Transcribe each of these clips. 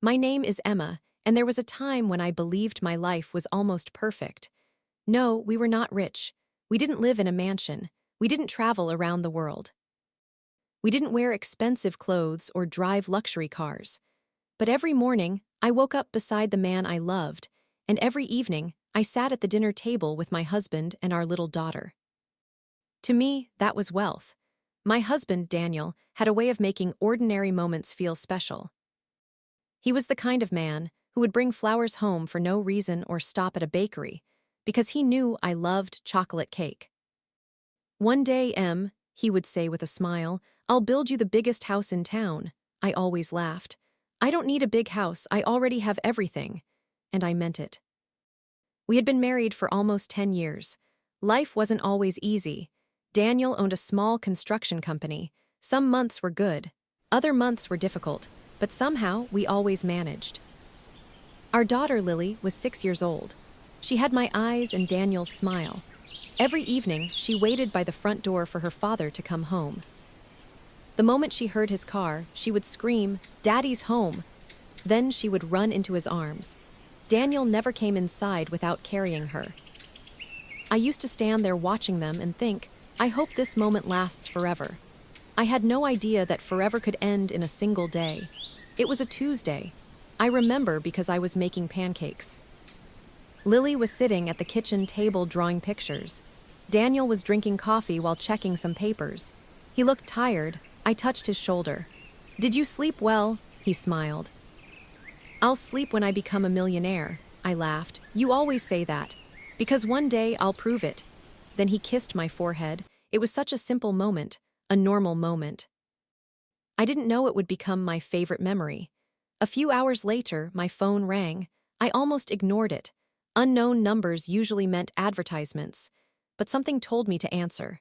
My name is Emma, and there was a time when I believed my life was almost perfect. No, we were not rich. We didn't live in a mansion. We didn't travel around the world. We didn't wear expensive clothes or drive luxury cars. But every morning, I woke up beside the man I loved, and every evening, I sat at the dinner table with my husband and our little daughter. To me, that was wealth. My husband, Daniel, had a way of making ordinary moments feel special. He was the kind of man who would bring flowers home for no reason or stop at a bakery, because he knew I loved chocolate cake. "One day, Em," he would say with a smile, "I'll build you the biggest house in town." I always laughed. "I don't need a big house, I already have everything." And I meant it. We had been married for almost 10 years. Life wasn't always easy. Daniel owned a small construction company. Some months were good, other months were difficult, but somehow we always managed. Our daughter Lily was 6 years old. She had my eyes and Daniel's smile. Every evening, she waited by the front door for her father to come home. The moment she heard his car, she would scream, "Daddy's home!" Then she would run into his arms. Daniel never came inside without carrying her. I used to stand there watching them and think, I hope this moment lasts forever. I had no idea that forever could end in a single day. It was a Tuesday. I remember because I was making pancakes. Lily was sitting at the kitchen table drawing pictures. Daniel was drinking coffee while checking some papers. He looked tired. I touched his shoulder. "Did you sleep well?" He smiled. "I'll sleep when I become a millionaire," I laughed. "You always say that. Because one day I'll prove it." Then he kissed my forehead. It was such a simple moment, a normal moment. I didn't know it would become my favorite memory. A few hours later, my phone rang. I almost ignored it. Unknown numbers usually meant advertisements, but something told me to answer.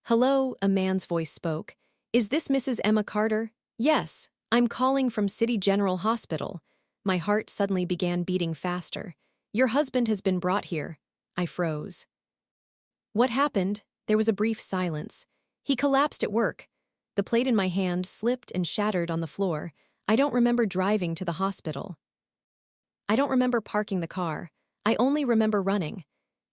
"Hello," a man's voice spoke. "Is this Mrs. Emma Carter?" "Yes, I'm calling from City General Hospital." My heart suddenly began beating faster. "Your husband has been brought here." I froze. "What happened?" There was a brief silence. "He collapsed at work." The plate in my hand slipped and shattered on the floor. I don't remember driving to the hospital. I don't remember parking the car. I only remember running.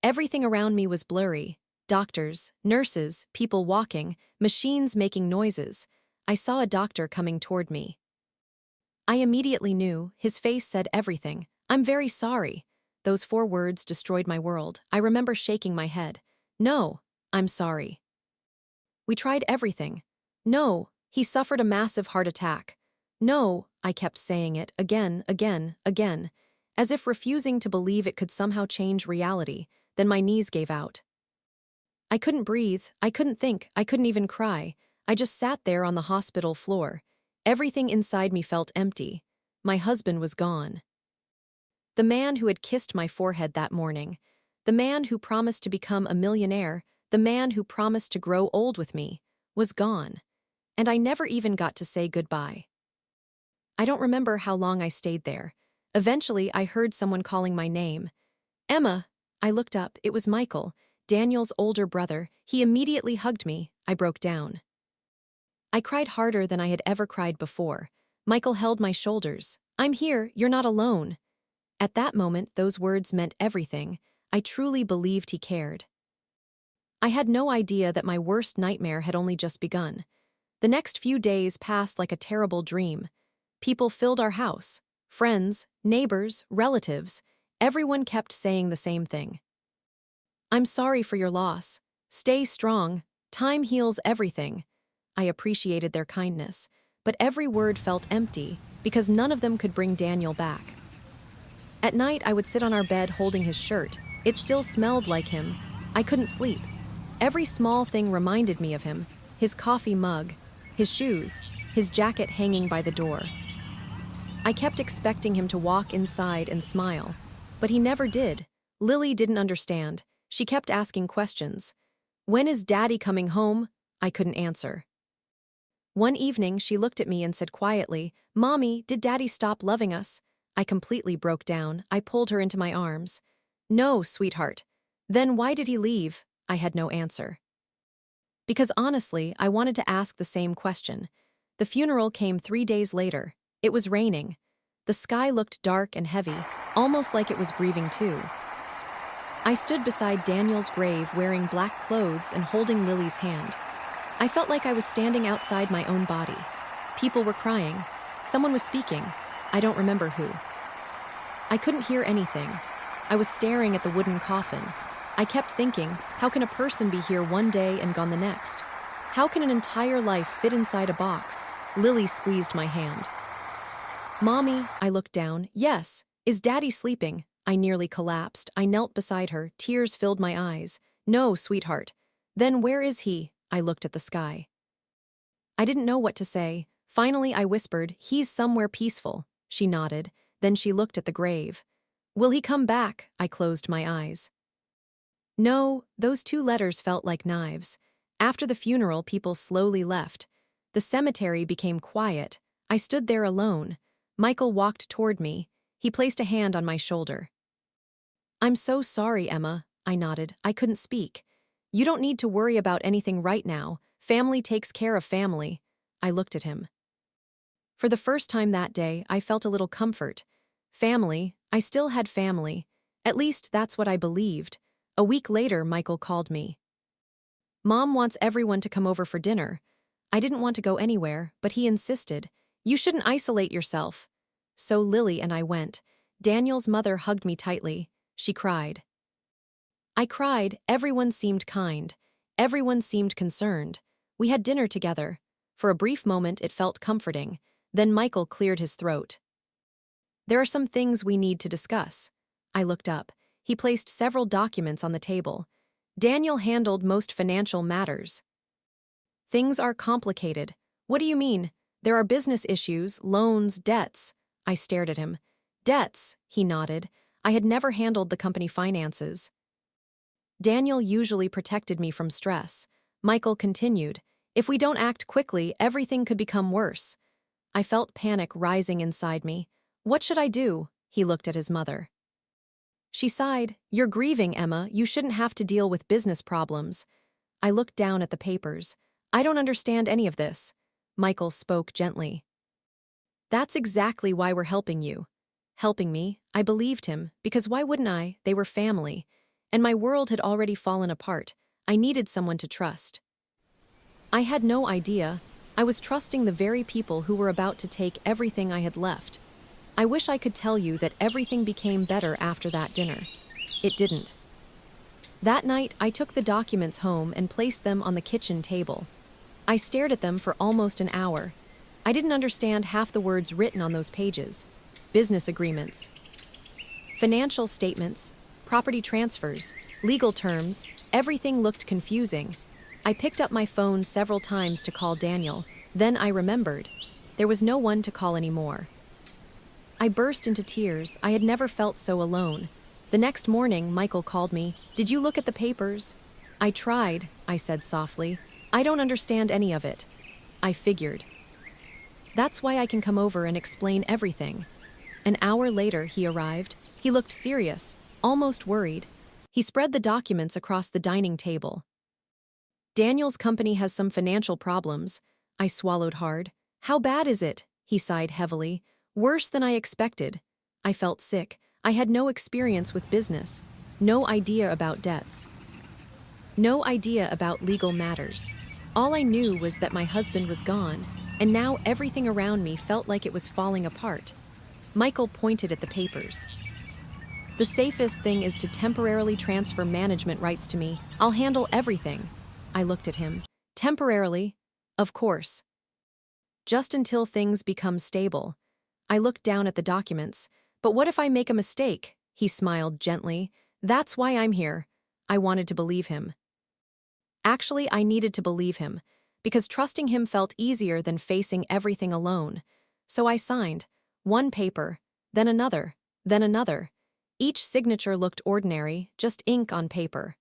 Everything around me was blurry. Doctors, nurses, people walking, machines making noises. I saw a doctor coming toward me. I immediately knew. His face said everything. "I'm very sorry." Those 4 words destroyed my world. I remember shaking my head. "No, I'm sorry." "We tried everything." "No, he suffered a massive heart attack." "No," I kept saying it again, again, as if refusing to believe it could somehow change reality. Then my knees gave out. I couldn't breathe, I couldn't think, I couldn't even cry. I just sat there on the hospital floor. Everything inside me felt empty. My husband was gone. The man who had kissed my forehead that morning, the man who promised to become a millionaire, the man who promised to grow old with me, was gone. And I never even got to say goodbye. I don't remember how long I stayed there. Eventually, I heard someone calling my name. "Emma!" I looked up. It was Michael, Daniel's older brother. He immediately hugged me. I broke down. I cried harder than I had ever cried before. Michael held my shoulders. "I'm here, you're not alone." At that moment, those words meant everything. I truly believed he cared. I had no idea that my worst nightmare had only just begun. The next few days passed like a terrible dream. People filled our house. Friends, neighbors, relatives. Everyone kept saying the same thing. "I'm sorry for your loss. Stay strong. Time heals everything." I appreciated their kindness, but every word felt empty because none of them could bring Daniel back. At night, I would sit on our bed holding his shirt. It still smelled like him. I couldn't sleep. Every small thing reminded me of him. His coffee mug, his shoes, his jacket hanging by the door. I kept expecting him to walk inside and smile, but he never did. Lily didn't understand. She kept asking questions. "When is Daddy coming home?" I couldn't answer. One evening, she looked at me and said quietly, "Mommy, did Daddy stop loving us?" I completely broke down. I pulled her into my arms. "No, sweetheart." "Then why did he leave?" I had no answer. Because honestly, I wanted to ask the same question. The funeral came 3 days later. It was raining. The sky looked dark and heavy, almost like it was grieving too. I stood beside Daniel's grave wearing black clothes and holding Lily's hand. I felt like I was standing outside my own body. People were crying. Someone was speaking. I don't remember who. I couldn't hear anything. I was staring at the wooden coffin. I kept thinking, how can a person be here one day and gone the next? How can an entire life fit inside a box? Lily squeezed my hand. Mommy, I looked down. Yes. Is Daddy sleeping? I nearly collapsed. I knelt beside her. Tears filled my eyes. No, sweetheart. Then where is he? I looked at the sky. I didn't know what to say. Finally, I whispered, he's somewhere peaceful. She nodded. Then she looked at the grave. Will he come back? I closed my eyes. No, those 2 letters felt like knives. After the funeral, people slowly left. The cemetery became quiet. I stood there alone. Michael walked toward me. He placed a hand on my shoulder. I'm so sorry, Emma. I nodded. I couldn't speak. You don't need to worry about anything right now. Family takes care of family. I looked at him. For the first time that day, I felt a little comfort. Family, I still had family. At least that's what I believed. A week later, Michael called me. Mom wants everyone to come over for dinner. I didn't want to go anywhere, but he insisted. You shouldn't isolate yourself. So Lily and I went. Daniel's mother hugged me tightly. She cried. I cried. Everyone seemed kind. Everyone seemed concerned. We had dinner together. For a brief moment, it felt comforting. Then Michael cleared his throat. There are some things we need to discuss. I looked up. He placed several documents on the table. Daniel handled most financial matters. Things are complicated. What do you mean? There are business issues, loans, debts. I stared at him. Debts, he nodded. I had never handled the company finances. Daniel usually protected me from stress. Michael continued. If we don't act quickly, everything could become worse. I felt panic rising inside me. What should I do? He looked at his mother. She sighed. You're grieving, Emma. You shouldn't have to deal with business problems. I looked down at the papers. I don't understand any of this. Michael spoke gently. That's exactly why we're helping you. Helping me, I believed him, because why wouldn't I? They were family. And my world had already fallen apart. I needed someone to trust. I had no idea. I was trusting the very people who were about to take everything I had left. I wish I could tell you that everything became better after that dinner. It didn't. That night, I took the documents home and placed them on the kitchen table. I stared at them for almost an hour. I didn't understand half the words written on those pages. Business agreements, financial statements, property transfers, legal terms, everything looked confusing. I picked up my phone several times to call Daniel. Then I remembered. There was no one to call anymore. I burst into tears. I had never felt so alone. The next morning, Michael called me. Did you look at the papers? I tried, I said softly. I don't understand any of it. I figured. That's why I can come over and explain everything. An hour later, he arrived. He looked serious, almost worried. He spread the documents across the dining table. Daniel's company has some financial problems. I swallowed hard. How bad is it? He sighed heavily. Worse than I expected. I felt sick. I had no experience with business. No idea about debts. No idea about legal matters. All I knew was that my husband was gone, and now everything around me felt like it was falling apart. Michael pointed at the papers. The safest thing is to temporarily transfer management rights to me. I'll handle everything. I looked at him. Temporarily? Of course. Just until things become stable. I looked down at the documents. But what if I make a mistake? He smiled gently. That's why I'm here. I wanted to believe him. Actually, I needed to believe him, because trusting him felt easier than facing everything alone. So I signed. One paper, then another, then another. Each signature looked ordinary, just ink on paper.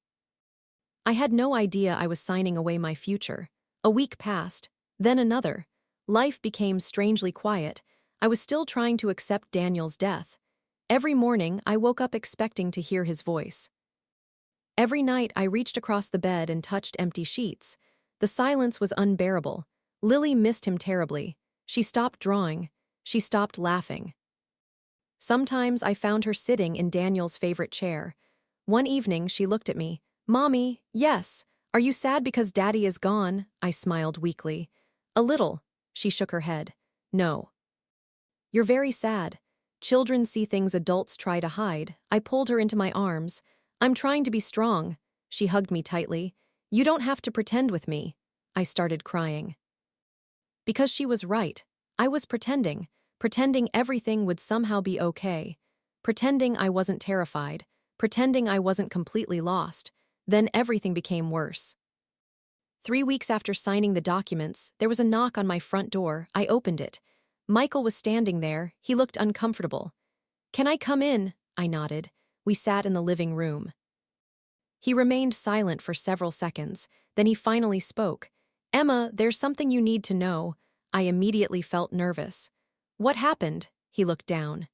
I had no idea I was signing away my future. A week passed, then another. Life became strangely quiet. I was still trying to accept Daniel's death. Every morning, I woke up expecting to hear his voice. Every night, I reached across the bed and touched empty sheets. The silence was unbearable. Lily missed him terribly. She stopped drawing. She stopped laughing. Sometimes I found her sitting in Daniel's favorite chair. One evening, she looked at me. "Mommy, yes. Are you sad because Daddy is gone?" I smiled weakly. "A little." She shook her head. "No. You're very sad. Children see things adults try to hide." I pulled her into my arms. "I'm trying to be strong." She hugged me tightly. "You don't have to pretend with me." I started crying. Because she was right. I was pretending everything would somehow be okay. Pretending I wasn't terrified. Pretending I wasn't completely lost. Then everything became worse. 3 weeks after signing the documents, there was a knock on my front door. I opened it. Michael was standing there. He looked uncomfortable. "Can I come in?" I nodded. We sat in the living room. He remained silent for several seconds. Then he finally spoke. "Emma, there's something you need to know." I immediately felt nervous. "What happened?" He looked down.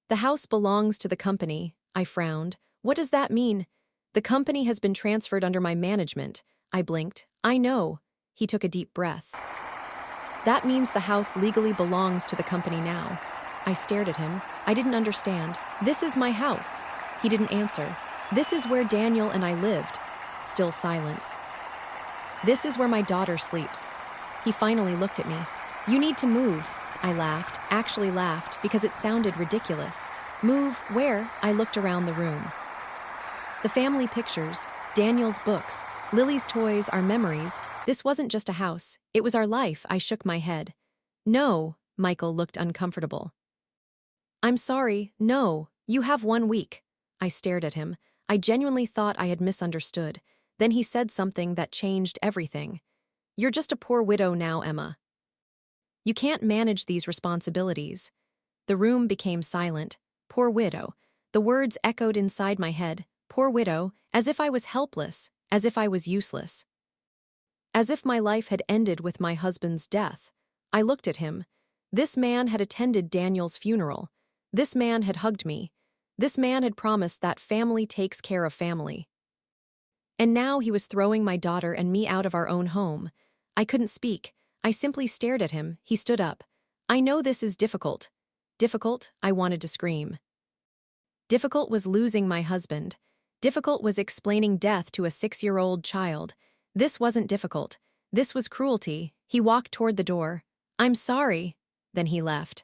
"The house belongs to the company." I frowned. "What does that mean?" "The company has been transferred under my management." I blinked. "I know." He took a deep breath. "That means the house legally belongs to the company now." I stared at him. I didn't understand. "This is my house." He didn't answer. "This is where Daniel and I lived." Still silence. "This is where my daughter sleeps." He finally looked at me. "You need to move." I laughed, actually laughed, because it sounded ridiculous. "Move where?" I looked around the room. The family pictures, Daniel's books, Lily's toys, our memories. This wasn't just a house, it was our life. I shook my head. "No." Michael looked uncomfortable. "I'm sorry, no. You have 1 week." I stared at him. I genuinely thought I had misunderstood. Then he said something that changed everything. "You're just a poor widow now, Emma. You can't manage these responsibilities." The room became silent. Poor widow. The words echoed inside my head. Poor widow, as if I was helpless, as if I was useless. As if my life had ended with my husband's death. I looked at him. This man had attended Daniel's funeral. This man had hugged me. This man had promised that family takes care of family. And now he was throwing my daughter and me out of our own home. I couldn't speak. I simply stared at him. He stood up. "I know this is difficult." Difficult? I wanted to scream. Difficult was losing my husband. Difficult was explaining death to a 6-year-old child. This wasn't difficult. This was cruelty. He walked toward the door. "I'm sorry." Then he left.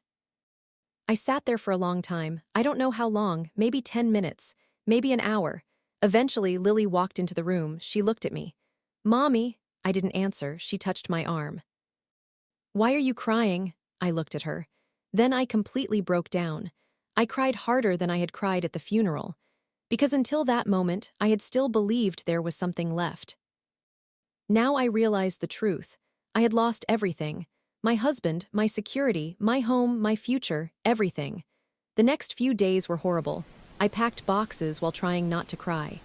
I sat there for a long time. I don't know how long, maybe 10 minutes, maybe an hour. Eventually, Lily walked into the room. She looked at me. "Mommy." I didn't answer. She touched my arm. "Why are you crying?" I looked at her. Then I completely broke down. I cried harder than I had cried at the funeral. Because until that moment, I had still believed there was something left. Now I realized the truth. I had lost everything. My husband, my security, my home, my future, everything. The next few days were horrible. I packed boxes while trying not to cry.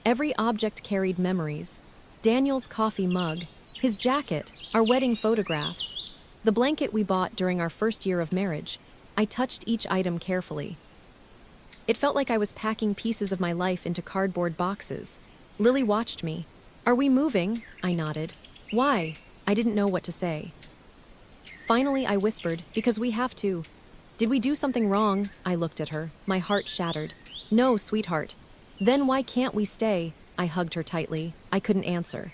Every object carried memories. Daniel's coffee mug, his jacket, our wedding photographs, the blanket we bought during our first year of marriage. I touched each item carefully. It felt like I was packing pieces of my life into cardboard boxes. Lily watched me. "Are we moving?" I nodded. "Why?" I didn't know what to say. Finally, I whispered, "Because we have to." "Did we do something wrong?" I looked at her. My heart shattered. "No, sweetheart." "Then why can't we stay?" I hugged her tightly. I couldn't answer.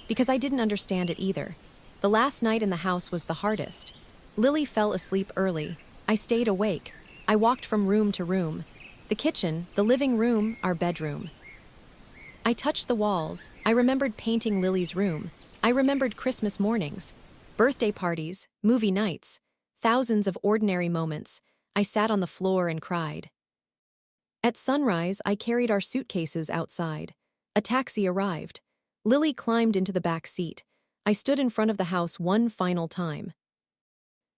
Because I didn't understand it either. The last night in the house was the hardest. Lily fell asleep early. I stayed awake. I walked from room to room. The kitchen, the living room, our bedroom. I touched the walls. I remembered painting Lily's room. I remembered Christmas mornings, birthday parties, movie nights, thousands of ordinary moments. I sat on the floor and cried. At sunrise, I carried our suitcases outside. A taxi arrived. Lily climbed into the back seat. I stood in front of the house one final time.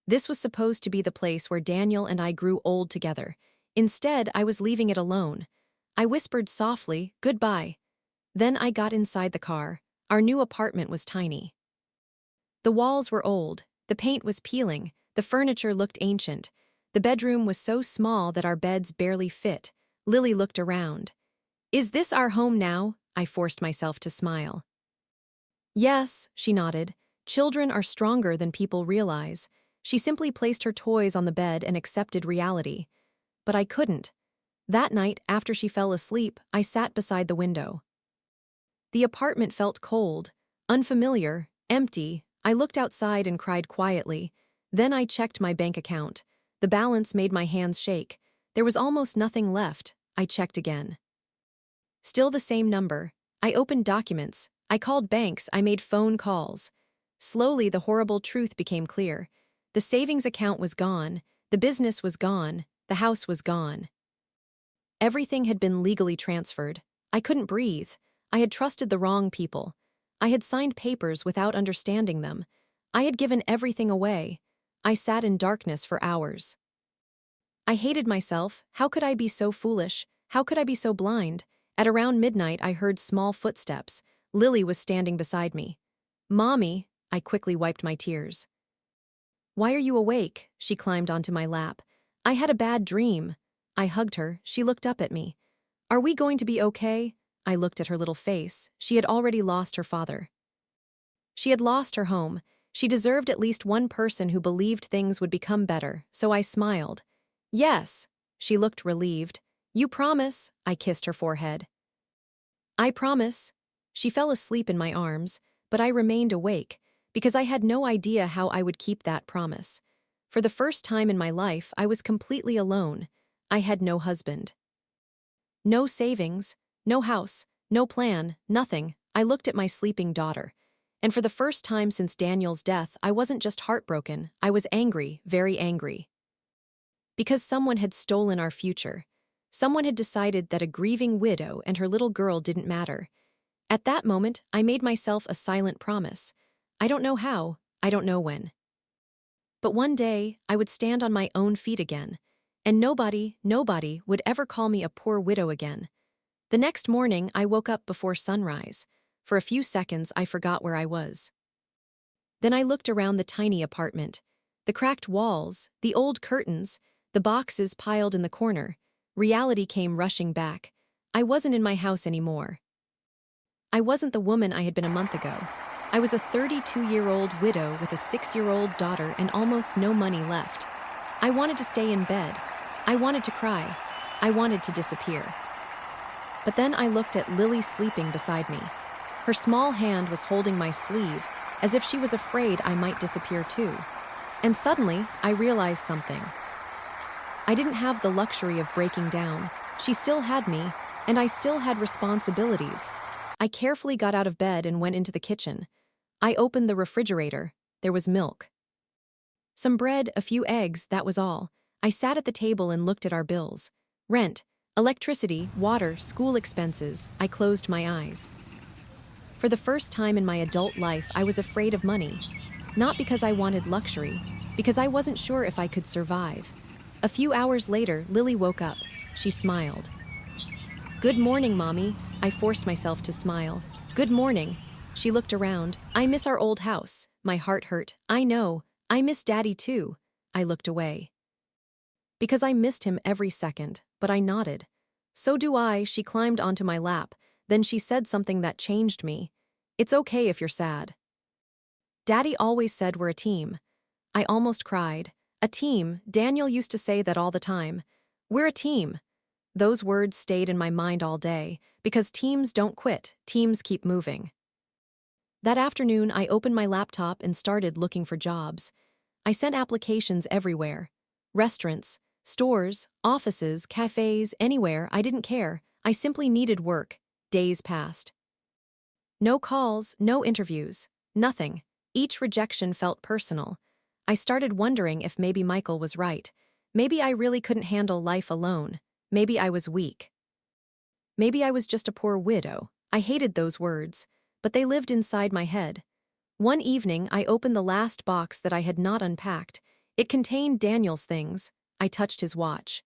This was supposed to be the place where Daniel and I grew old together. Instead, I was leaving it alone. I whispered softly, "Goodbye." Then I got inside the car. Our new apartment was tiny. The walls were old. The paint was peeling. The furniture looked ancient. The bedroom was so small that our beds barely fit. Lily looked around. "Is this our home now?" I forced myself to smile. "Yes," she nodded. "Children are stronger than people realize." She simply placed her toys on the bed and accepted reality. But I couldn't. That night, after she fell asleep, I sat beside the window. The apartment felt cold, unfamiliar, empty. I looked outside and cried quietly. Then I checked my bank account. The balance made my hands shake. There was almost nothing left. I checked again. Still the same number. I opened documents. I called banks. I made phone calls. Slowly, the horrible truth became clear. The savings account was gone. The business was gone. The house was gone. Everything had been legally transferred. I couldn't breathe. I had trusted the wrong people. I had signed papers without understanding them. I had given everything away. I sat in darkness for hours. I hated myself. How could I be so foolish? How could I be so blind? At around midnight, I heard small footsteps. Lily was standing beside me. "Mommy," I quickly wiped my tears. "Why are you awake?" She climbed onto my lap. "I had a bad dream." I hugged her. She looked up at me. "Are we going to be okay?" I looked at her little face. She had already lost her father. She had lost her home. She deserved at least one person who believed things would become better, so I smiled. "Yes." She looked relieved. "You promise?" I kissed her forehead. "I promise." She fell asleep in my arms, but I remained awake, because I had no idea how I would keep that promise. For the first time in my life, I was completely alone. I had no husband. No savings, no house, no plan, nothing. I looked at my sleeping daughter. And for the first time since Daniel's death, I wasn't just heartbroken, I was angry, very angry. Because someone had stolen our future. Someone had decided that a grieving widow and her little girl didn't matter. At that moment, I made myself a silent promise. I don't know how, I don't know when. But one day, I would stand on my own feet again. And nobody would ever call me a poor widow again. The next morning, I woke up before sunrise. For a few seconds, I forgot where I was. Then I looked around the tiny apartment. The cracked walls, the old curtains, the boxes piled in the corner. Reality came rushing back. I wasn't in my house anymore. I wasn't the woman I had been a month ago. I was a 32-year-old widow with a 6-year-old daughter and almost no money left. I wanted to stay in bed. I wanted to cry. I wanted to disappear. But then I looked at Lily sleeping beside me. Her small hand was holding my sleeve, as if she was afraid I might disappear too. And suddenly, I realized something. I didn't have the luxury of breaking down. She still had me, and I still had responsibilities. I carefully got out of bed and went into the kitchen. I opened the refrigerator. There was milk. Some bread, a few eggs, that was all. I sat at the table and looked at our bills. Rent, electricity, water, school expenses. I closed my eyes. For the first time in my adult life, I was afraid of money. Not because I wanted luxury, because I wasn't sure if I could survive. A few hours later, Lily woke up. She smiled. "Good morning, Mommy." I forced myself to smile. "Good morning." She looked around. "I miss our old house." My heart hurt. "I know. I miss Daddy too." I looked away. Because I missed him every second, but I nodded. "So do I." She climbed onto my lap. Then she said something that changed me. "It's okay if you're sad." Daddy always said we're a team. I almost cried. A team. Daniel used to say that all the time. We're a team. Those words stayed in my mind all day, because teams don't quit, teams keep moving. That afternoon, I opened my laptop and started looking for jobs. I sent applications everywhere. Restaurants, stores, offices, cafes, anywhere. I didn't care. I simply needed work. Days passed. No calls, no interviews, nothing. Each rejection felt personal. I started wondering if maybe Michael was right. Maybe I really couldn't handle life alone. Maybe I was weak. Maybe I was just a poor widow. I hated those words, but they lived inside my head. One evening, I opened the last box that I had not unpacked. It contained Daniel's things. I touched his watch.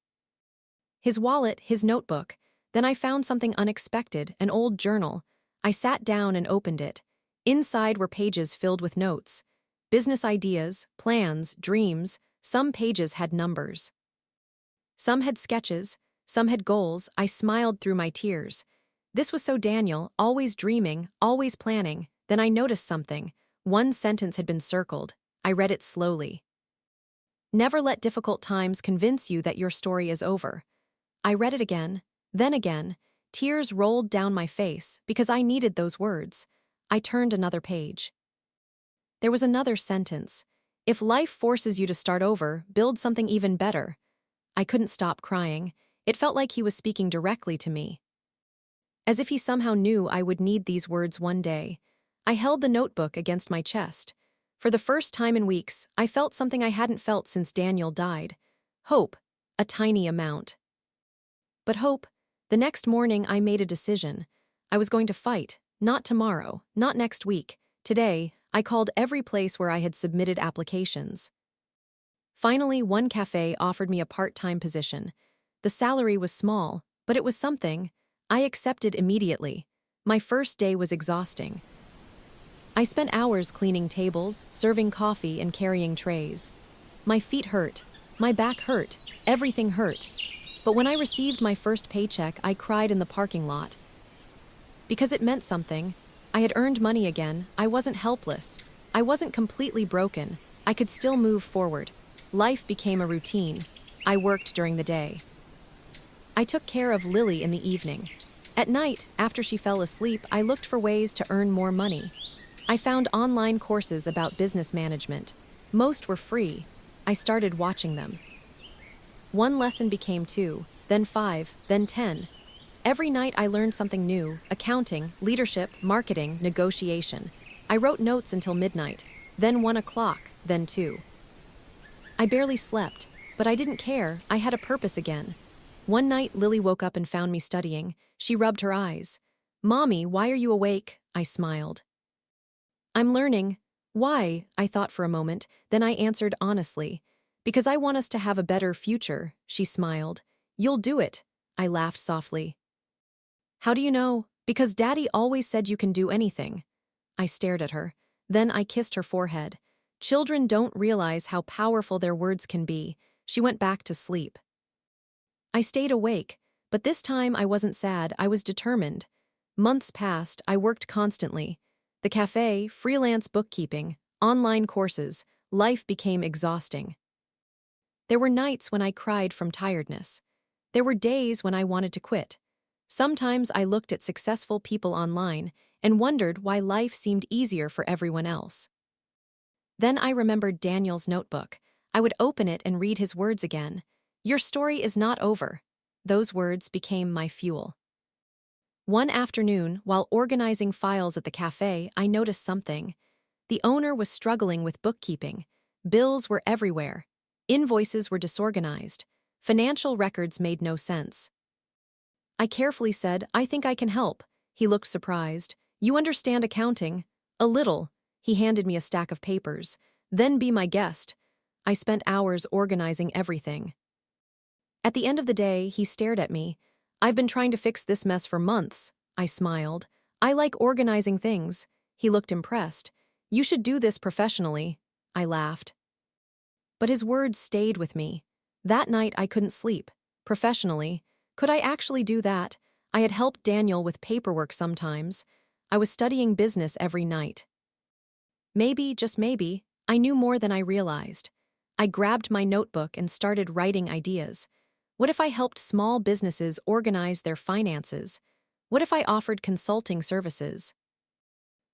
His wallet, his notebook. Then I found something unexpected, an old journal. I sat down and opened it. Inside were pages filled with notes. Business ideas, plans, dreams. Some pages had numbers. Some had sketches. Some had goals. I smiled through my tears. This was so Daniel, always dreaming, always planning. Then I noticed something. One sentence had been circled. I read it slowly. Never let difficult times convince you that your story is over. I read it again, then again. Tears rolled down my face because I needed those words. I turned another page. There was another sentence. If life forces you to start over, build something even better. I couldn't stop crying. It felt like he was speaking directly to me. As if he somehow knew I would need these words one day. I held the notebook against my chest. For the first time in weeks, I felt something I hadn't felt since Daniel died. Hope, a tiny amount. But hope, the next morning I made a decision. I was going to fight, not tomorrow, not next week. Today, I called every place where I had submitted applications. Finally, one cafe offered me a part-time position. The salary was small, but it was something. I accepted immediately. My first day was exhausting. I spent hours cleaning tables, serving coffee, and carrying trays. My feet hurt. My back hurt. Everything hurt. But when I received my first paycheck, I cried in the parking lot. Because it meant something. I had earned money again. I wasn't helpless. I wasn't completely broken. I could still move forward. Life became a routine. I worked during the day. I took care of Lily in the evening. At night, after she fell asleep, I looked for ways to earn more money. I found online courses about business management. Most were free. I started watching them. One lesson became 2, then 5, then 10. Every night I learned something new: accounting, leadership, marketing, negotiation. I wrote notes until midnight, then 1 o'clock, then 2. I barely slept, but I didn't care. I had a purpose again. One night, Lily woke up and found me studying. She rubbed her eyes. "Mommy, why are you awake?" I smiled. "I'm learning." "Why?" I thought for a moment, then I answered honestly. "Because I want us to have a better future." She smiled. "You'll do it." I laughed softly. "How do you know?" "Because Daddy always said you can do anything." I stared at her. Then I kissed her forehead. Children don't realize how powerful their words can be. She went back to sleep. I stayed awake, but this time I wasn't sad. I was determined. Months passed. I worked constantly. The cafe, freelance bookkeeping, online courses. Life became exhausting. There were nights when I cried from tiredness. There were days when I wanted to quit. Sometimes I looked at successful people online and wondered why life seemed easier for everyone else. Then I remembered Daniel's notebook. I would open it and read his words again. "Your story is not over." Those words became my fuel. One afternoon, while organizing files at the cafe, I noticed something. The owner was struggling with bookkeeping. Bills were everywhere. Invoices were disorganized. Financial records made no sense. I carefully said, "I think I can help." He looked surprised. "You understand accounting?" "A little." He handed me a stack of papers. "Then be my guest." I spent hours organizing everything. At the end of the day, he stared at me. "I've been trying to fix this mess for months." I smiled. "I like organizing things." He looked impressed. "You should do this professionally." I laughed. But his words stayed with me. That night I couldn't sleep. Professionally? Could I actually do that? I had helped Daniel with paperwork sometimes. I was studying business every night. Maybe, just maybe, I knew more than I realized. I grabbed my notebook and started writing ideas. What if I helped small businesses organize their finances? What if I offered consulting services?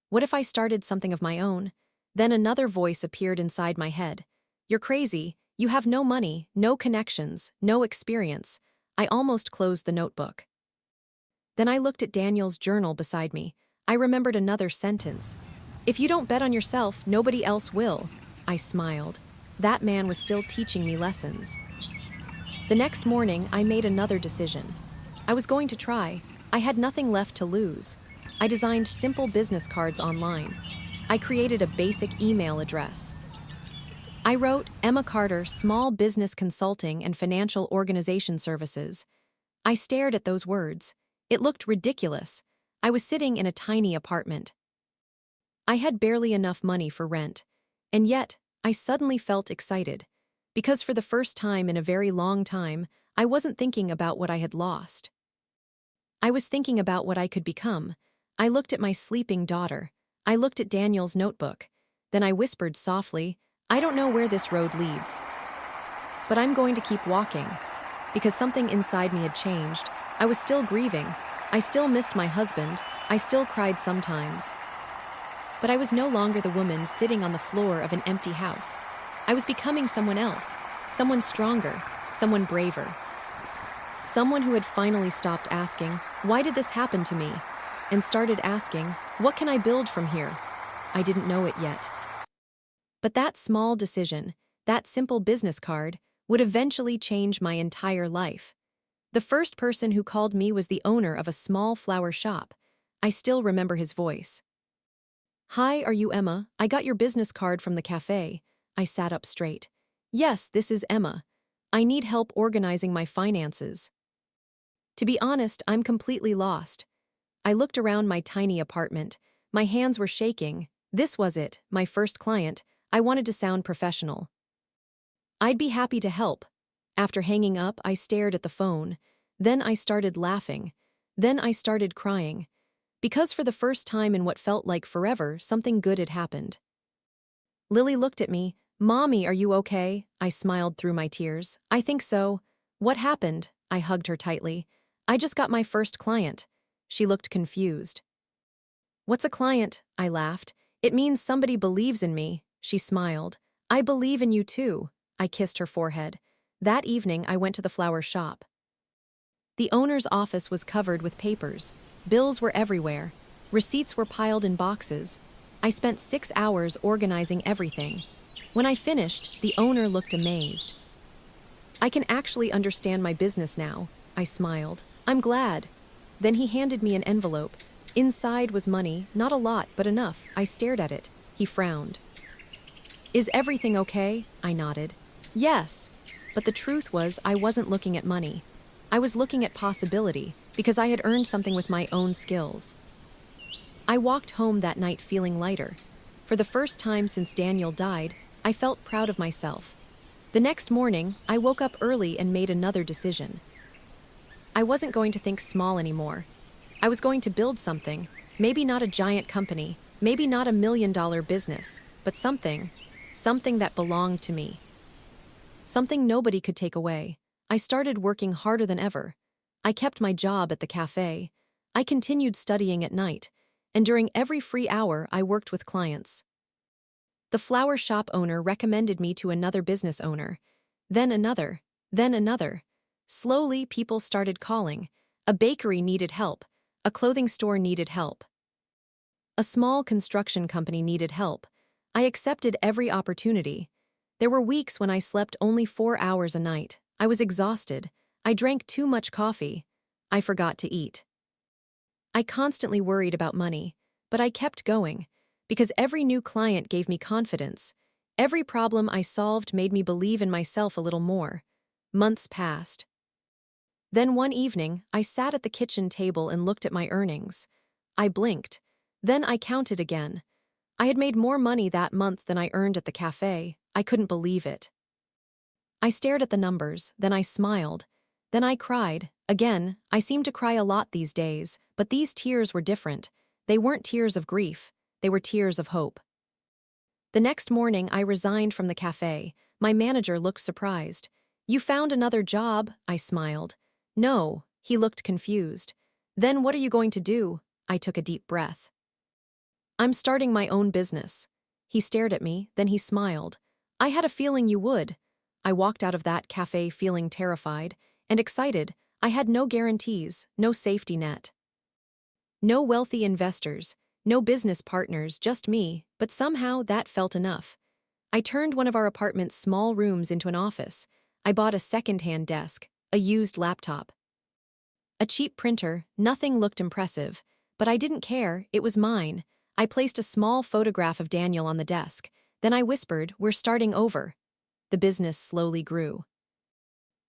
What if I started something of my own? Then another voice appeared inside my head. "You're crazy. You have no money, no connections, no experience." I almost closed the notebook. Then I looked at Daniel's journal beside me. I remembered another sentence. "If you don't bet on yourself, nobody else will." I smiled. That man was still teaching me lessons. The next morning, I made another decision. I was going to try. I had nothing left to lose. I designed simple business cards online. I created a basic email address. I wrote Emma Carter, Small Business Consulting and Financial Organization Services. I stared at those words. It looked ridiculous. I was sitting in a tiny apartment. I had barely enough money for rent. And yet, I suddenly felt excited. Because for the first time in a very long time, I wasn't thinking about what I had lost. I was thinking about what I could become. I looked at my sleeping daughter. I looked at Daniel's notebook. Then I whispered softly, "I don't know where this road leads." But I'm going to keep walking. Because something inside me had changed. I was still grieving. I still missed my husband. I still cried sometimes. But I was no longer the woman sitting on the floor of an empty house. I was becoming someone else, someone stronger, someone braver. Someone who had finally stopped asking, "Why did this happen to me?" and started asking, "What can I build from here?" I didn't know it yet. But that small decision, that simple business card, would eventually change my entire life. The first person who called me was the owner of a small flower shop. I still remember his voice. "Hi, are you Emma? I got your business card from the cafe." I sat up straight. "Yes, this is Emma. I need help organizing my finances. To be honest, I'm completely lost." I looked around my tiny apartment. My hands were shaking. This was it, my first client. I wanted to sound professional. "I'd be happy to help." After hanging up, I stared at the phone. Then I started laughing. Then I started crying. Because for the first time in what felt like forever, something good had happened. Lily looked at me. "Mommy, are you okay?" I smiled through my tears. "I think so." "What happened?" I hugged her tightly. "I just got my first client." She looked confused. "What's a client?" I laughed. "It means somebody believes in me." She smiled. "I believe in you too." I kissed her forehead. That evening, I went to the flower shop. The owner's office was covered with papers. Bills were everywhere. Receipts were piled in boxes. I spent 6 hours organizing everything. When I finished, the owner looked amazed. "I can actually understand my business now." I smiled. "I'm glad." Then he handed me an envelope. Inside was money, not a lot, but enough. I stared at it. He frowned. "Is everything okay?" I nodded. "Yes." But the truth was, I wasn't looking at money. I was looking at possibility, because I had earned something with my own skills. I walked home that night feeling lighter. For the first time since Daniel died, I felt proud of myself. The next morning, I woke up early and made another decision. I wasn't going to think small anymore. I was going to build something, maybe not a giant company, maybe not $1 million business, but something that belonged to me. Something nobody could take away. I started working harder than ever. I kept my job at the cafe. I continued studying at night, and during every free hour, I worked with clients. The flower shop owner recommended me to another business owner, then another, then another. Slowly, people started calling. A bakery needed help. A clothing store needed help. A small construction company needed help. I accepted every opportunity. There were weeks when I slept only 4 hours a night. I was exhausted. I drank too much coffee. I forgot to eat. I constantly worried about money, but I kept going, because every new client gave me confidence. Every problem I solved made me believe in myself a little more. Months passed. Then one evening, I sat at the kitchen table and looked at my earnings. I blinked. Then I counted again. I had made more money that month than I earned at the cafe. I couldn't believe it. I stared at the numbers, then I smiled. Then I cried. Again, I seem to cry a lot these days, but these tears were different. They weren't tears of grief. They were tears of hope. The next morning, I resigned from the cafe. My manager looked surprised. "You found another job?" I smiled. "No." He looked confused. "Then what are you going to do?" I took a deep breath. "I'm starting my own business." He stared at me, then he smiled. "I had a feeling you would." I walked out of that cafe feeling terrified and excited. I had no guarantees, no safety net. No wealthy investors, no business partners, just me, but somehow that felt enough. I turned one of our apartment's small rooms into an office. I bought a second-hand desk, a used laptop, a cheap printer. Nothing looked impressive, but I didn't care, it was mine. I placed a small photograph of Daniel on the desk. Then I whispered, "We're starting over." The business slowly grew.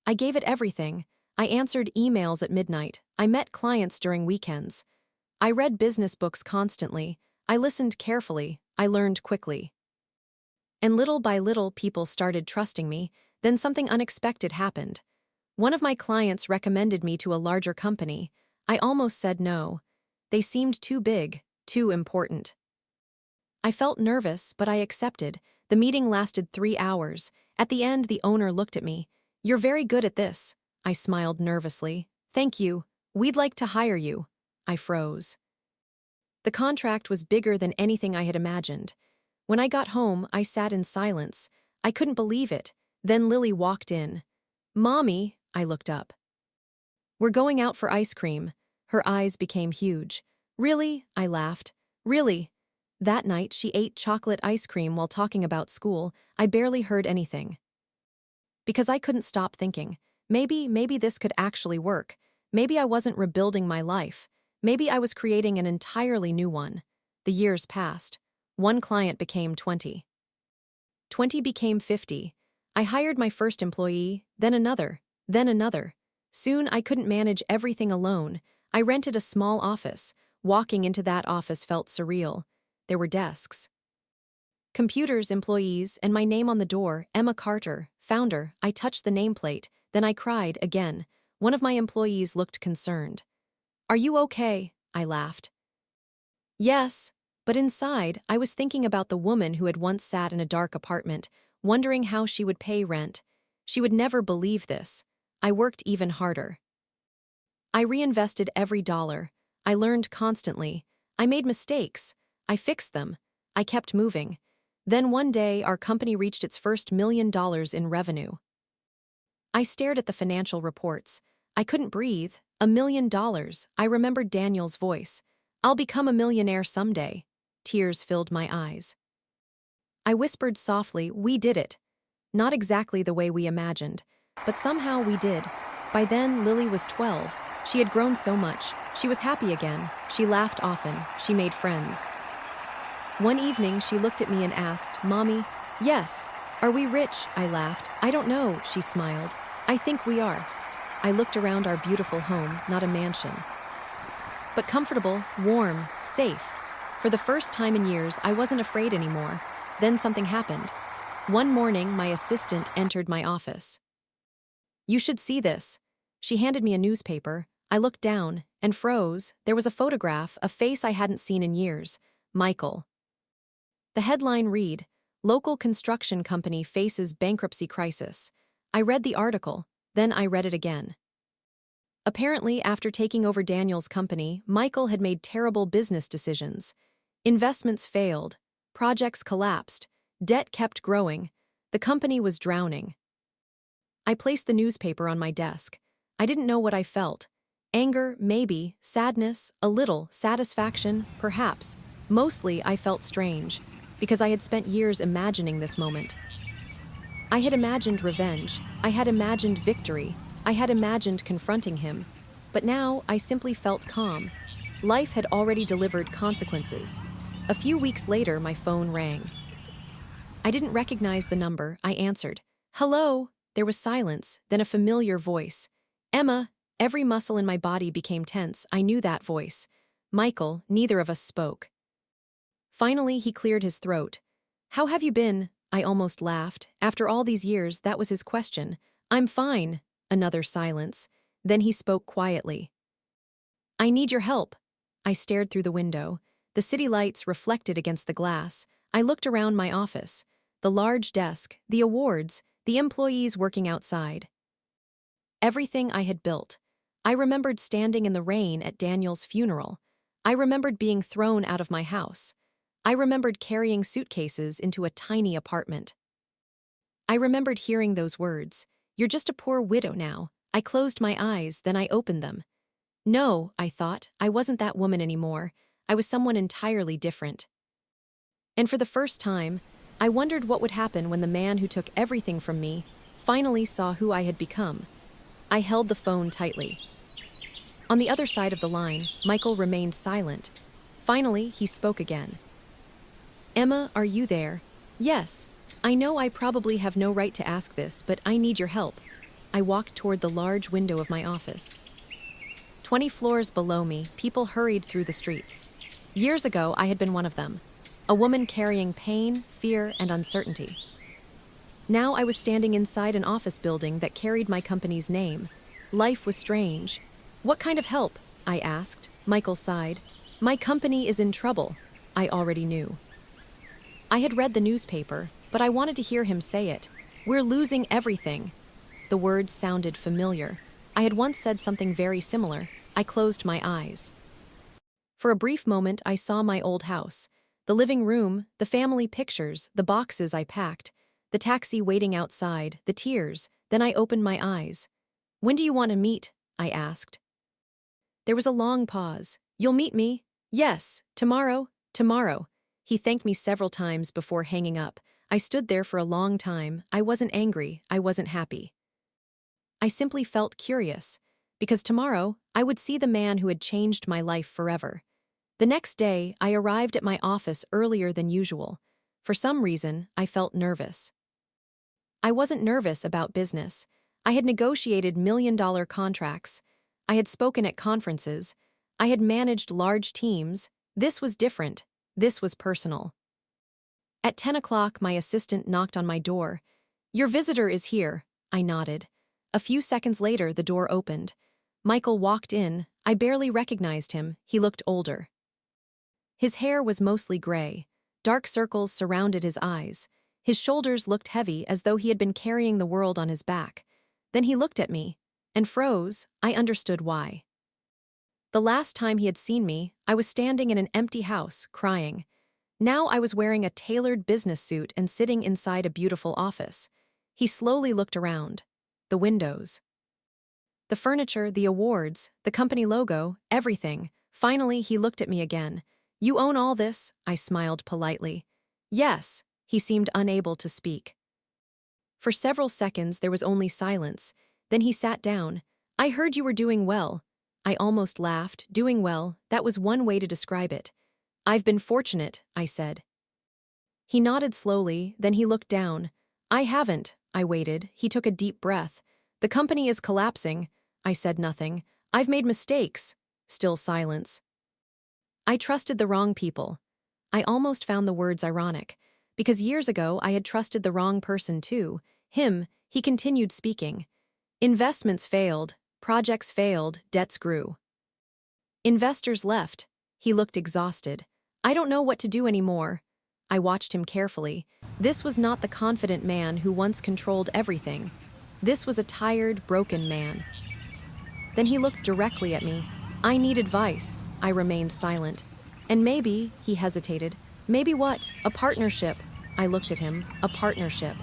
I gave it everything. I answered emails at midnight. I met clients during weekends. I read business books constantly. I listened carefully. I learned quickly. And little by little, people started trusting me. Then something unexpected happened. One of my clients recommended me to a larger company. I almost said no. They seemed too big, too important. I felt nervous, but I accepted. The meeting lasted 3 hours. At the end, the owner looked at me. "You're very good at this." I smiled nervously. "Thank you. We'd like to hire you." I froze. The contract was bigger than anything I had imagined. When I got home, I sat in silence. I couldn't believe it. Then Lily walked in. "Mommy," I looked up. "We're going out for ice cream." Her eyes became huge. "Really?" I laughed. "Really?" That night, she ate chocolate ice cream while talking about school. I barely heard anything. Because I couldn't stop thinking, maybe this could actually work. Maybe I wasn't rebuilding my life. Maybe I was creating an entirely new one. The years passed. One client became 20. 20 became 50. I hired my first employee, then another, then another. Soon I couldn't manage everything alone. I rented a small office. Walking into that office felt surreal. There were desks, computers, employees, and my name on the door, Emma Carter, founder. I touched the nameplate, then I cried again. One of my employees looked concerned. "Are you okay?" I laughed. "Yes." But inside, I was thinking about the woman who had once sat in a dark apartment, wondering how she would pay rent. She would never believe this. I worked even harder. I reinvested every dollar. I learned constantly. I made mistakes. I fixed them. I kept moving. Then one day, our company reached its first $1 million in revenue. I stared at the financial reports. I couldn't breathe. $1 million. I remembered Daniel's voice. "I'll become a millionaire someday." Tears filled my eyes. I whispered softly, "We did it." Not exactly the way we imagined, but somehow we did. By then, Lily was 12. She had grown so much. She was happy again. She laughed often. She made friends. One evening, she looked at me and asked, "Mommy?" "Yes." "Are we rich?" I laughed. "I don't know," she smiled. "I think we are." I looked around our beautiful home, not a mansion, but comfortable, warm, safe. For the first time in years, I wasn't afraid anymore. Then something happened. One morning, my assistant entered my office. "You should see this." She handed me a newspaper. I looked down and froze. There was a photograph, a face I hadn't seen in years. Michael. The headline read, "Local construction company faces bankruptcy crisis." I read the article, then I read it again. Apparently, after taking over Daniel's company, Michael had made terrible business decisions. Investments failed, projects collapsed, debt kept growing. The company was drowning. I placed the newspaper on my desk. I didn't know what I felt. Anger, maybe, sadness, a little, satisfaction, perhaps. Mostly, I felt strange, because I had spent years imagining this moment. I had imagined revenge. I had imagined victory. I had imagined confronting him. But now, I simply felt calm. Life had already delivered consequences. A few weeks later, my phone rang. I didn't recognize the number. I answered. "Hello?" There was silence, then a familiar voice. "Emma." Every muscle in my body became tense. I knew that voice. "Michael." Neither of us spoke. Finally, he cleared his throat. "How have you been?" I almost laughed. After all these years, that was his question. "I'm fine." Another silence. Then he spoke quietly. "I need your help." I stared through the window. The city lights reflected against the glass. I looked around my office. The large desk, the awards, the employees working outside. Everything I had built. I remembered standing in the rain at Daniel's funeral. I remembered being thrown out of my house. I remembered carrying suitcases into a tiny apartment. I remembered hearing those words, "You're just a poor widow now." I closed my eyes, then I opened them. No, I thought, I wasn't that woman anymore. I was someone entirely different. And for the first time, I wondered what would happen when the man who took everything from me finally saw who I had become. I held the phone tightly. On the other side of the line, Michael remained silent. Finally, he spoke again. "Emma, are you there?" "Yes. I know I probably have no right to ask this, but I need your help." I walked toward the large window of my office. 20 floors below me, people hurried through the streets. Years ago, I had been one of them. A woman carrying pain, fear, and uncertainty. Now I was standing inside an office building that carried my company's name. Life was strange. "What kind of help?" I asked. Michael sighed. "My company is in trouble." I already knew. I had read the newspaper, but I wanted to hear him say it. We're losing everything. The words sounded familiar. I had once said something very similar. I closed my eyes. For a brief moment, I saw my old house. The living room, the family pictures, the boxes I packed, the taxi waiting outside, the tears. Then I opened my eyes. "When do you want to meet?" I asked. There was a long pause. "You'll meet me?" "Yes, tomorrow, tomorrow." He thanked me several times before hanging up. I stood there for a long time. I wasn't angry. I wasn't happy. I simply felt curious, because tomorrow I would see the man who had changed my life forever. The next day, I arrived at my office earlier than usual. For some reason, I felt nervous. I wasn't nervous about business. I had negotiated million-dollar contracts. I had spoken at conferences. I had managed large teams. This was different. This was personal. At 10 o'clock, my assistant knocked on my door. "Your visitor is here." I nodded. A few seconds later, the door opened. Michael walked in. I barely recognized him. He looked older. His hair was mostly gray. Dark circles surrounded his eyes. His shoulders looked heavy, as though he had been carrying the world on his back. Then he looked at me and froze. I understood why. The last time he had seen me, I was standing in an empty house, crying. Now I was wearing a tailored business suit and sitting inside a beautiful office. He slowly looked around. The windows, the furniture, the awards, the company logo, everything. Finally, he looked at me again. "You own all this?" I smiled politely. "Yes." He seemed unable to speak. For several seconds, there was only silence. Then he sat down. "I heard you were doing well." I almost laughed. Doing well, that was one way to describe it. "I've been fortunate," I said. He nodded slowly, then he looked down. "I haven't." I waited. He took a deep breath. "The company is collapsing." I said nothing. "I've made mistakes." Still silence. "I trusted the wrong people." I almost found the words ironic, because years ago I had trusted the wrong person too. Him. He continued speaking. "Investments failed, projects failed, debts grew. Investors left." He looked exhausted. "I don't know what to do anymore." I watched him carefully. This was not the confident man who once controlled everything. This was a tired, broken man. Then he looked directly at me. "I need advice." I remained silent. "And maybe," he hesitated, "maybe what? A partnership." I looked at him. A partnership.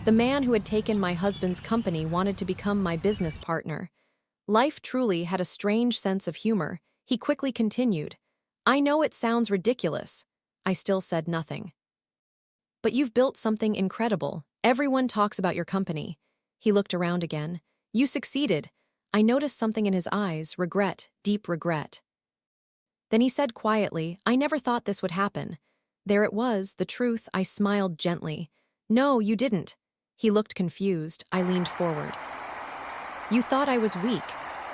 The man who had taken my husband's company wanted to become my business partner. Life truly had a strange sense of humor. He quickly continued. "I know it sounds ridiculous." I still said nothing. "But you've built something incredible. Everyone talks about your company." He looked around again. "You succeeded." I noticed something in his eyes, regret, deep regret. Then he said quietly, "I never thought this would happen." There it was, the truth. I smiled gently. "No, you didn't." He looked confused. I leaned forward. "You thought I was weak."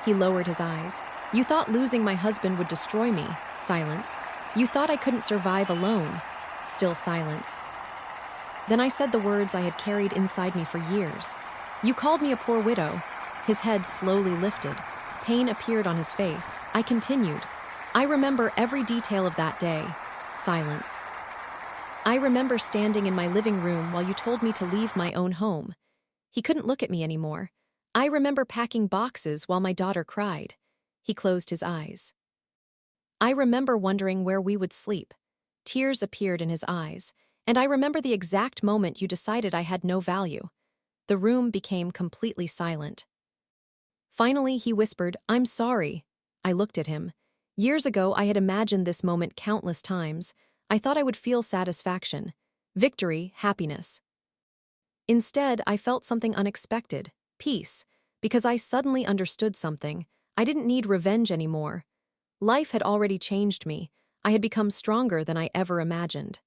He lowered his eyes. "You thought losing my husband would destroy me." Silence. "You thought I couldn't survive alone." Still silence. Then I said the words I had carried inside me for years. "You called me a poor widow." His head slowly lifted. Pain appeared on his face. I continued. "I remember every detail of that day." Silence. "I remember standing in my living room while you told me to leave my own home." He couldn't look at me anymore. "I remember packing boxes while my daughter cried." He closed his eyes. "I remember wondering where we would sleep." Tears appeared in his eyes. "And I remember the exact moment you decided I had no value." The room became completely silent. Finally, he whispered, "I'm sorry." I looked at him. Years ago, I had imagined this moment countless times. I thought I would feel satisfaction, victory, happiness. Instead, I felt something unexpected, peace, because I suddenly understood something. I didn't need revenge anymore. Life had already changed me. I had become stronger than I ever imagined.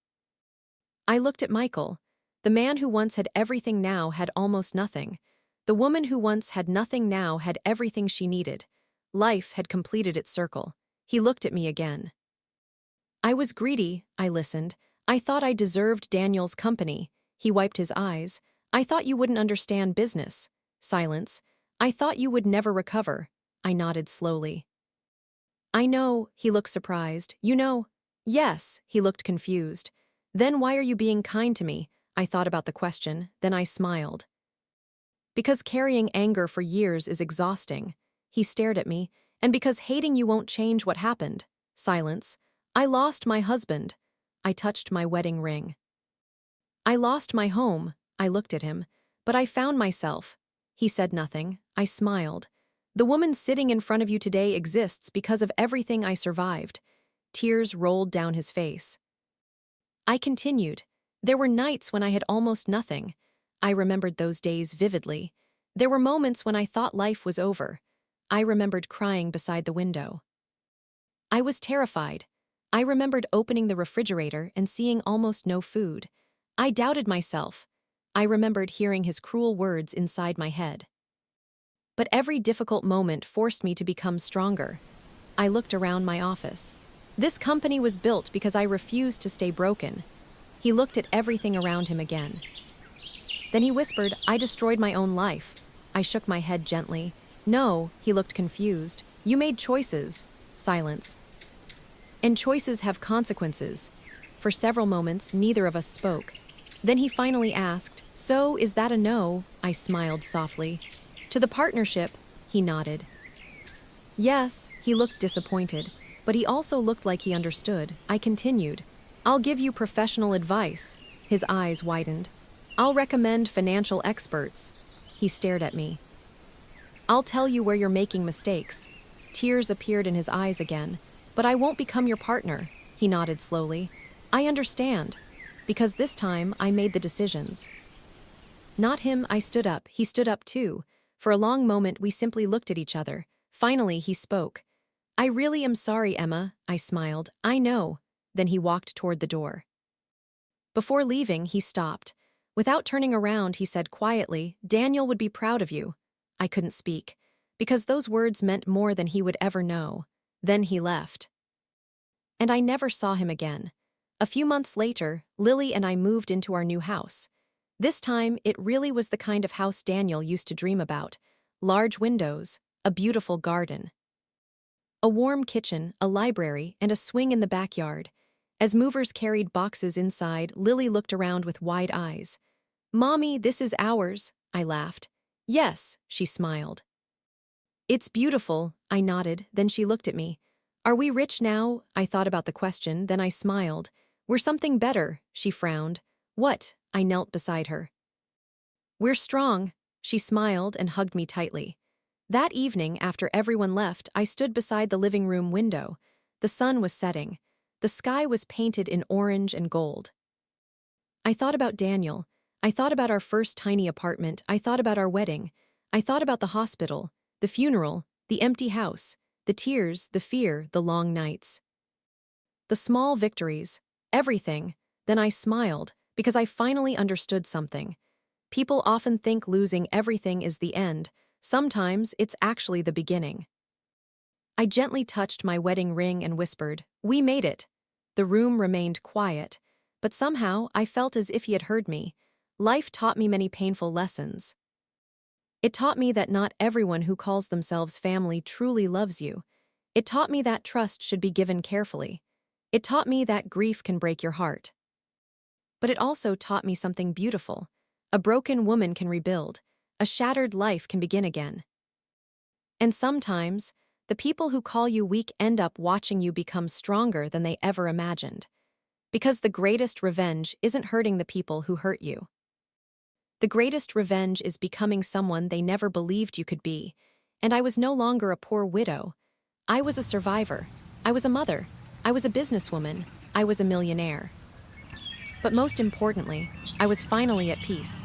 I looked at Michael. The man who once had everything now had almost nothing. The woman who once had nothing now had everything she needed. Life had completed its circle. He looked at me again. "I was greedy." I listened. "I thought I deserved Daniel's company." He wiped his eyes. "I thought you wouldn't understand business." Silence. "I thought you would never recover." I nodded slowly. "I know." He looked surprised. "You know?" "Yes." He looked confused. "Then why are you being kind to me?" I thought about the question, then I smiled. Because carrying anger for years is exhausting. He stared at me, and because hating you won't change what happened. Silence. I lost my husband. I touched my wedding ring. I lost my home. I looked at him. But I found myself. He said nothing. I smiled. The woman sitting in front of you today exists because of everything I survived. Tears rolled down his face. I continued. There were nights when I had almost nothing. I remembered those days vividly. There were moments when I thought life was over. I remembered crying beside the window. I was terrified. I remembered opening the refrigerator and seeing almost no food. I doubted myself. I remembered hearing his cruel words inside my head. But every difficult moment forced me to become stronger. I looked around my office. This company was built because I refused to stay broken. He looked at everything around him again. Then he whispered, I destroyed my own life. I shook my head gently. No, he looked confused. You made choices. Silence. And choices have consequences. For several moments, neither of us spoke. Then he finally asked, So, is that a no? I smiled softly. To the partnership, he nodded. Yes, he looked disappointed, but he also looked like he understood. I continued. I'll give you professional advice. His eyes widened. I'll recommend financial experts. He stared at me. I'll tell you where you're making mistakes. Tears appeared in his eyes again. But I won't become your partner. He nodded slowly. I understand. Because this time, I made the decisions. Not him, I stood up. He stood up too. For a long moment, we simply looked at each other. Finally, he spoke. I really am sorry, Emma, I smiled. I know. Then he walked toward the door. Before leaving, he stopped. Without turning around, he said quietly, Daniel would be proud of you. I couldn't speak, because those words meant more than he would ever know. Then he left. And I never saw him again. A few months later, Lily and I moved into our new house. This time, it really was the kind of house Daniel used to dream about. Large windows, a beautiful garden. A warm kitchen, a library, and a swing in the backyard. As movers carried boxes inside, Lily looked around with wide eyes. Mommy, this is ours, I laughed. Yes, she smiled. It's beautiful, I nodded, then she looked at me. Are we rich now? I thought about the question, then I smiled. We're something better, she frowned. What? I knelt beside her. We're strong, she smiled and hugged me tightly. That evening, after everyone left, I stood beside the living room window. The sun was setting. The sky was painted in orange and gold. I thought about Daniel. I thought about our first tiny apartment. I thought about our wedding. I thought about the hospital, the funeral, the empty house, the tears, the fear, the long nights. The small victories, everything. Then I smiled, because I finally understood something. People often think losing everything is the end. Sometimes it's actually the beginning. I gently touched my wedding ring and whispered, We made it. The room remained quiet, but somehow I felt as if he had heard me. Life taught me many painful lessons. It taught me that not everyone who calls themselves family truly loves you. It taught me that trust should be given carefully. It taught me that grief can break your heart. But it also taught me something beautiful. A broken woman can rebuild. A shattered life can begin again. And sometimes, the people who call you weak end up watching you become stronger than they ever imagined. Because the greatest revenge isn't hurting the people who hurt you. The greatest revenge is becoming someone they never believed you could be. And I was no longer a poor widow. I was a survivor. I was a mother. I was a businesswoman. I was a millionaire. But most importantly, I was finally at peace.